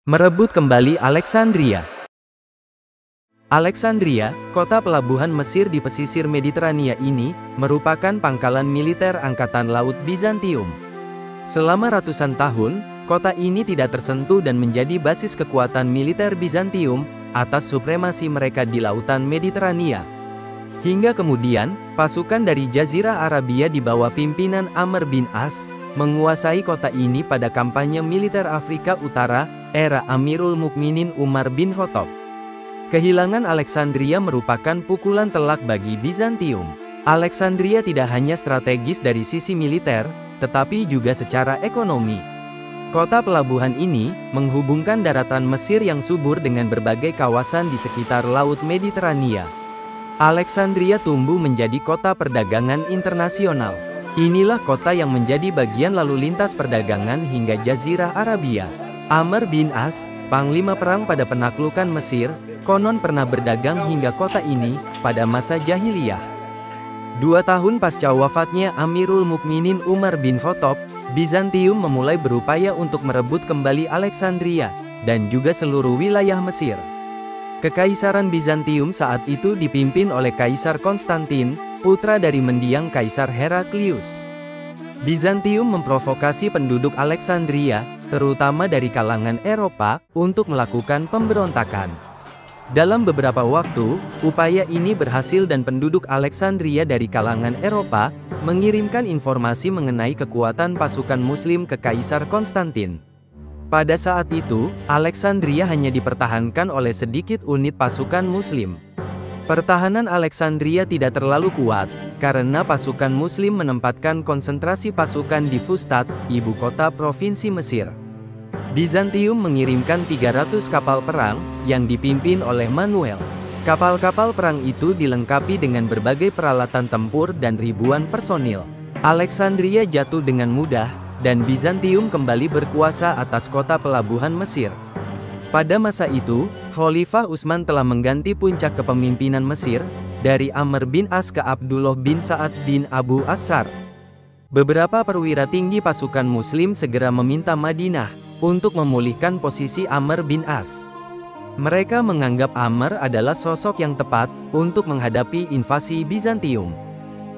Merebut kembali Alexandria. Alexandria, kota pelabuhan Mesir di pesisir Mediterania ini, merupakan pangkalan militer Angkatan Laut Bizantium. Selama ratusan tahun, kota ini tidak tersentuh dan menjadi basis kekuatan militer Bizantium, atas supremasi mereka di lautan Mediterania. Hingga kemudian, pasukan dari Jazirah Arabia di bawah pimpinan Amr bin As, menguasai kota ini pada kampanye militer Afrika Utara, era Amirul Mukminin Umar bin Khattab. Kehilangan Alexandria merupakan pukulan telak bagi Bizantium. Alexandria tidak hanya strategis dari sisi militer, tetapi juga secara ekonomi. Kota pelabuhan ini, menghubungkan daratan Mesir yang subur dengan berbagai kawasan di sekitar Laut Mediterania. Alexandria tumbuh menjadi kota perdagangan internasional. Inilah kota yang menjadi bagian lalu lintas perdagangan hingga Jazirah Arabia. Amr bin As, panglima perang pada penaklukan Mesir, konon pernah berdagang hingga kota ini, pada masa jahiliyah. 2 tahun pasca wafatnya Amirul Mukminin Umar bin Khattab, Bizantium memulai berupaya untuk merebut kembali Alexandria, dan juga seluruh wilayah Mesir. Kekaisaran Bizantium saat itu dipimpin oleh Kaisar Konstantin, putra dari mendiang Kaisar Heraklius. Bizantium memprovokasi penduduk Alexandria, terutama dari kalangan Eropa, untuk melakukan pemberontakan. Dalam beberapa waktu, upaya ini berhasil dan penduduk Alexandria dari kalangan Eropa, mengirimkan informasi mengenai kekuatan pasukan Muslim ke Kaisar Konstantin. Pada saat itu, Alexandria hanya dipertahankan oleh sedikit unit pasukan Muslim. Pertahanan Alexandria tidak terlalu kuat, karena pasukan Muslim menempatkan konsentrasi pasukan di Fustat, ibu kota provinsi Mesir. Bizantium mengirimkan 300 kapal perang, yang dipimpin oleh Manuel. Kapal-kapal perang itu dilengkapi dengan berbagai peralatan tempur dan ribuan personil. Alexandria jatuh dengan mudah, dan Bizantium kembali berkuasa atas kota pelabuhan Mesir. Pada masa itu, Khalifah Utsman telah mengganti puncak kepemimpinan Mesir, dari Amr bin As ke Abdullah bin Sa'ad bin Abu Assar. Beberapa perwira tinggi pasukan Muslim segera meminta Madinah, untuk memulihkan posisi Amr bin As. Mereka menganggap Amr adalah sosok yang tepat, untuk menghadapi invasi Bizantium.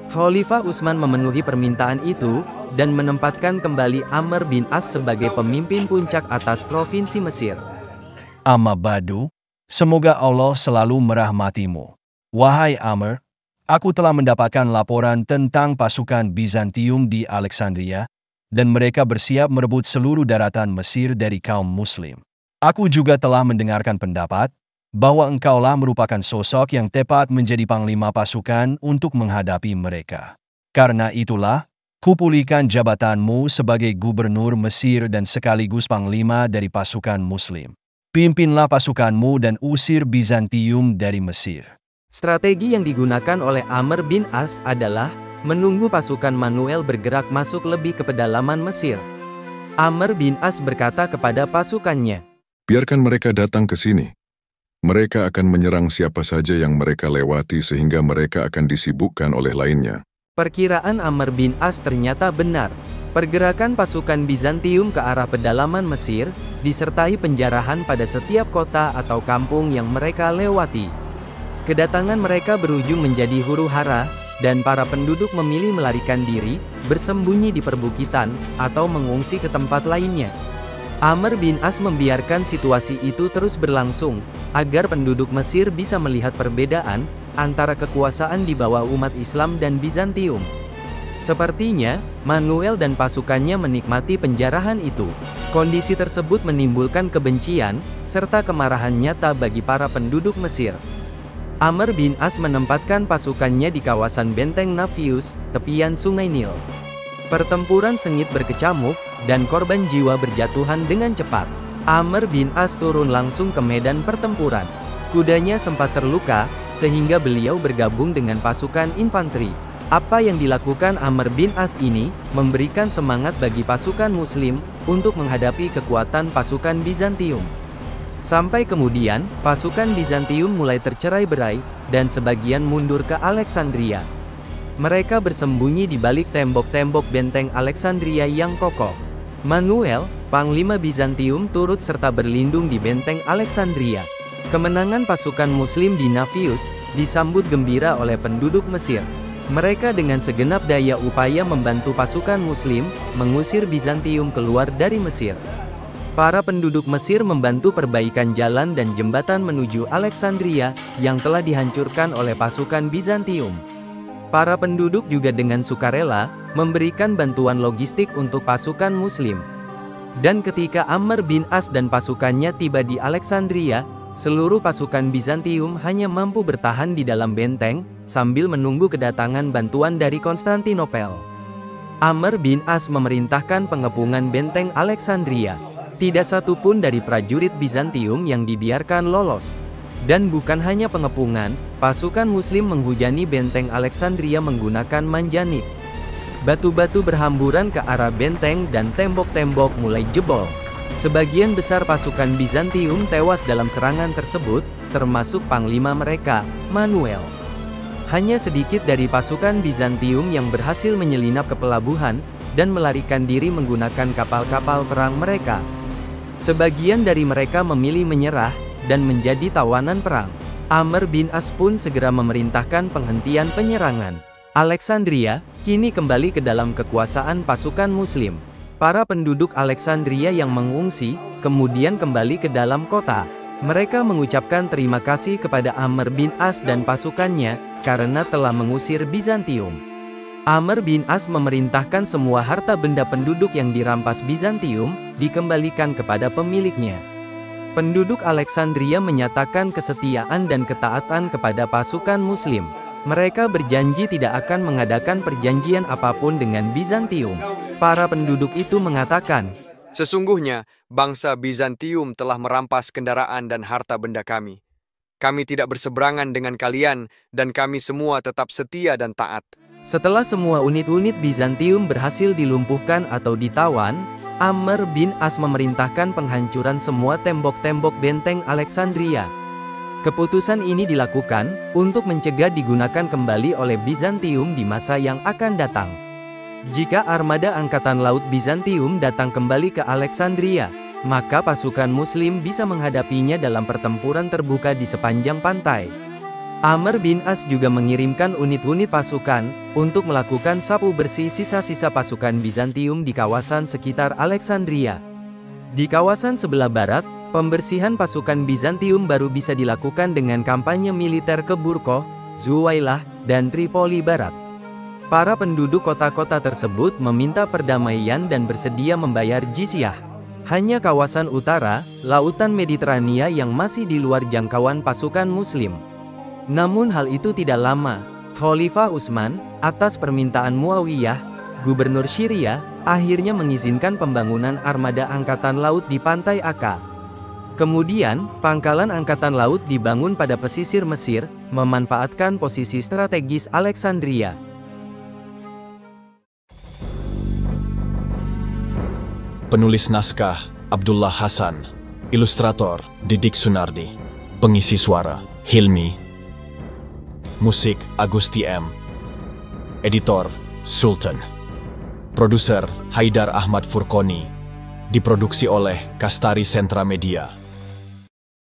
Khalifah Utsman memenuhi permintaan itu, dan menempatkan kembali Amr bin As sebagai pemimpin puncak atas provinsi Mesir. Amma ba'du, semoga Allah selalu merahmatimu. Wahai Amr, aku telah mendapatkan laporan tentang pasukan Bizantium di Alexandria, dan mereka bersiap merebut seluruh daratan Mesir dari kaum Muslim. Aku juga telah mendengarkan pendapat, bahwa engkaulah merupakan sosok yang tepat menjadi panglima pasukan untuk menghadapi mereka. Karena itulah, kupulihkan jabatanmu sebagai gubernur Mesir dan sekaligus panglima dari pasukan Muslim. Pimpinlah pasukanmu dan usir Bizantium dari Mesir. Strategi yang digunakan oleh Amr bin As adalah menunggu pasukan Manuel bergerak masuk lebih ke pedalaman Mesir. Amr bin As berkata kepada pasukannya, "Biarkan mereka datang ke sini. Mereka akan menyerang siapa saja yang mereka lewati sehingga mereka akan disibukkan oleh lainnya." Perkiraan Amr bin As ternyata benar. Pergerakan pasukan Bizantium ke arah pedalaman Mesir, disertai penjarahan pada setiap kota atau kampung yang mereka lewati. Kedatangan mereka berujung menjadi huru-hara, dan para penduduk memilih melarikan diri, bersembunyi di perbukitan, atau mengungsi ke tempat lainnya. Amr bin As membiarkan situasi itu terus berlangsung, agar penduduk Mesir bisa melihat perbedaan antara kekuasaan di bawah umat Islam dan Bizantium. Sepertinya, Manuel dan pasukannya menikmati penjarahan itu. Kondisi tersebut menimbulkan kebencian, serta kemarahan nyata bagi para penduduk Mesir. Amr bin As menempatkan pasukannya di kawasan benteng Nafius, tepian Sungai Nil. Pertempuran sengit berkecamuk, dan korban jiwa berjatuhan dengan cepat. Amr bin As turun langsung ke medan pertempuran. Kudanya sempat terluka, sehingga beliau bergabung dengan pasukan infanteri. Apa yang dilakukan Amr bin As ini, memberikan semangat bagi pasukan Muslim, untuk menghadapi kekuatan pasukan Bizantium. Sampai kemudian, pasukan Bizantium mulai tercerai-berai, dan sebagian mundur ke Alexandria. Mereka bersembunyi di balik tembok-tembok benteng Alexandria yang kokoh. Manuel, Panglima Bizantium turut serta berlindung di benteng Alexandria. Kemenangan pasukan Muslim di Navius disambut gembira oleh penduduk Mesir. Mereka dengan segenap daya upaya membantu pasukan Muslim mengusir Bizantium keluar dari Mesir. Para penduduk Mesir membantu perbaikan jalan dan jembatan menuju Alexandria yang telah dihancurkan oleh pasukan Bizantium. Para penduduk juga dengan sukarela memberikan bantuan logistik untuk pasukan Muslim. Dan ketika Amr bin As dan pasukannya tiba di Alexandria, seluruh pasukan Bizantium hanya mampu bertahan di dalam benteng sambil menunggu kedatangan bantuan dari Konstantinopel. Amr bin As memerintahkan pengepungan benteng Alexandria. Tidak satu pun dari prajurit Bizantium yang dibiarkan lolos. Dan bukan hanya pengepungan, pasukan Muslim menghujani benteng Alexandria menggunakan manjanik. Batu-batu berhamburan ke arah benteng dan tembok-tembok mulai jebol. Sebagian besar pasukan Bizantium tewas dalam serangan tersebut, termasuk panglima mereka, Manuel. Hanya sedikit dari pasukan Bizantium yang berhasil menyelinap ke pelabuhan dan melarikan diri menggunakan kapal-kapal perang mereka. Sebagian dari mereka memilih menyerah dan menjadi tawanan perang. Amr bin As pun segera memerintahkan penghentian penyerangan. Alexandria kini kembali ke dalam kekuasaan pasukan Muslim. Para penduduk Alexandria yang mengungsi kemudian kembali ke dalam kota. Mereka mengucapkan terima kasih kepada Amr bin As dan pasukannya karena telah mengusir Bizantium. Amr bin As memerintahkan semua harta benda penduduk yang dirampas Bizantium dikembalikan kepada pemiliknya. Penduduk Alexandria menyatakan kesetiaan dan ketaatan kepada pasukan Muslim. Mereka berjanji tidak akan mengadakan perjanjian apapun dengan Bizantium. Para penduduk itu mengatakan, "Sesungguhnya, bangsa Bizantium telah merampas kendaraan dan harta benda kami. Kami tidak berseberangan dengan kalian, dan kami semua tetap setia dan taat." Setelah semua unit-unit Bizantium berhasil dilumpuhkan atau ditawan, Amr bin As memerintahkan penghancuran semua tembok-tembok benteng Alexandria. Keputusan ini dilakukan untuk mencegah digunakan kembali oleh Bizantium di masa yang akan datang. Jika armada angkatan laut Bizantium datang kembali ke Alexandria, maka pasukan Muslim bisa menghadapinya dalam pertempuran terbuka di sepanjang pantai. Amr bin As juga mengirimkan unit-unit pasukan untuk melakukan sapu bersih sisa-sisa pasukan Bizantium di kawasan sekitar Alexandria. Di kawasan sebelah barat, pembersihan pasukan Bizantium baru bisa dilakukan dengan kampanye militer ke Burqoh, Zuwailah, dan Tripoli Barat. Para penduduk kota-kota tersebut meminta perdamaian dan bersedia membayar jizyah. Hanya kawasan utara, Lautan Mediterania yang masih di luar jangkauan pasukan Muslim. Namun hal itu tidak lama. Khalifah Utsman, atas permintaan Muawiyah, gubernur Syria, akhirnya mengizinkan pembangunan armada angkatan laut di pantai Akka. Kemudian, pangkalan angkatan laut dibangun pada pesisir Mesir, memanfaatkan posisi strategis Alexandria. Penulis naskah, Abdullah Hasan. Ilustrator, Didik Sunardi. Pengisi suara, Hilmi. Musik, Agusti M. Editor, Sultan. Produser, Haidar Ahmad Furqoni. Diproduksi oleh Kastari Sentra Media.